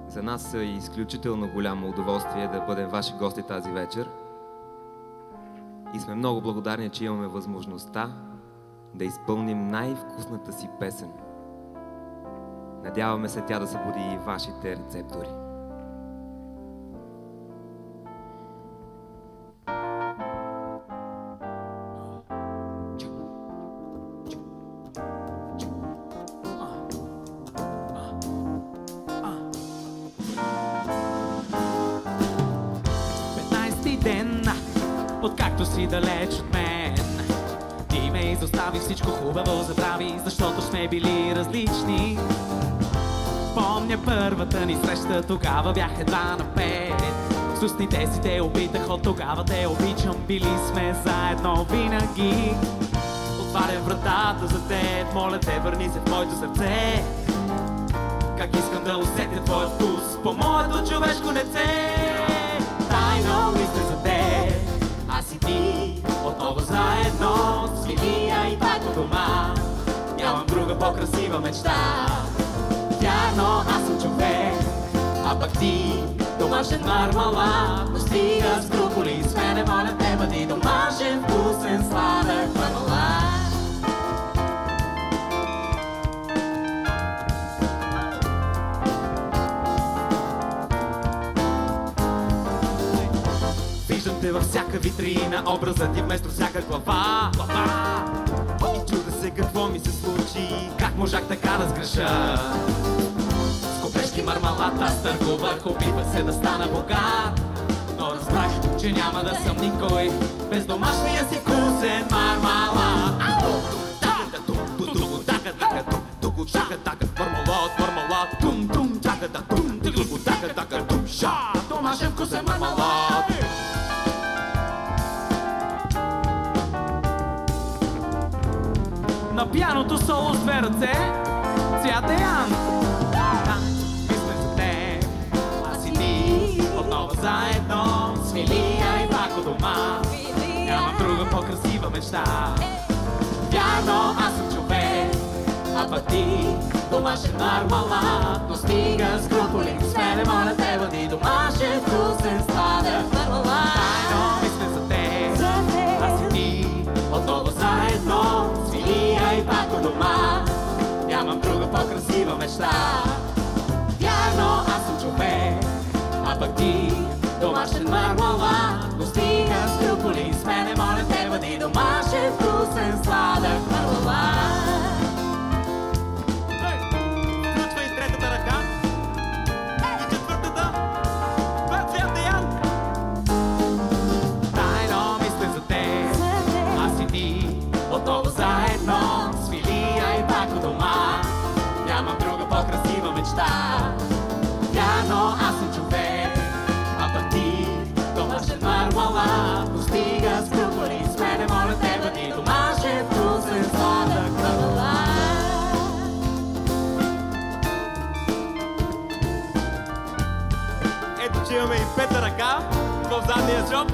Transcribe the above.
За нас е изключително голямо удоволствие да бъдем ваши гости тази вечер. И сме много благодарни, че имаме възможността да изпълним най-вкусната си песен. Надяваме се тя да събуди и вашите рецептори. Откакто си далеч от мен, ти ме изостави, всичко хубаво забрави, защото сме били различни. Помня първата ни среща, тогава бях едва на 5. С устните си те опитах, от тогава те обичам, били сме заедно винаги. Отварям вратата за теб, моля те, върни се в моето сърце. Как искам да усетя твоя вкус по моето човешко лице. Тайно мисля за теб, аз и ти, отново заедно, с Лилия и пак у дома. Нямам друга по-красива мечта. Вярно, аз съм човек, а пък ти, домашен мармалад. Но стига с броколи, с мене, моля те, бъди домашен, вкусен, сладък мармалад. Виждам те във всяка витрина, образът ти вместо всяка глава. И чуда се какво ми се случи, как можах така да сгреша. С копешки мармалад аз търгувах, опитвах се да стана богат. Но разбрах, че няма да съм никой без домашния си вкусен мармалад. Домашен вкусен мармалад. На пианото соло с две ръце, Цвята Ян. Мисля за теб, аз и ти, отново заедно, с Лилия и пак у дома. Нямам друга по-красива мечта. Вярно, аз съм човек, а пък ти, домашен мармалад. Но стига с броколи, с мене, моля те, бъди домашен, вкусен, сладък мармалад. Тайно мисля за теб, аз и ти, отново заедно, с Лилия и пак у дома. Нямам друга по-красива мечта. Вярно, аз съм човек, а пък ти, домашен мармалад. Но стига с броколи, с мене, моля те, бъди домашен, вкусен, сладък мармалад. Включва и третата ръка. И четвъртата. Цвята Ян. Тайно мисля за теб, аз и ти, отново заедно, с Лилия и пак у дома. Нямам друга по-красива мечта. Вярно, аз съм човек, а пък ти, домашен мармалад. Но стига с броколи, с мене, моля те, бъди домашен, вкусен, сладък мармалад. Ето, че имаме и пета ръка в задния джоб.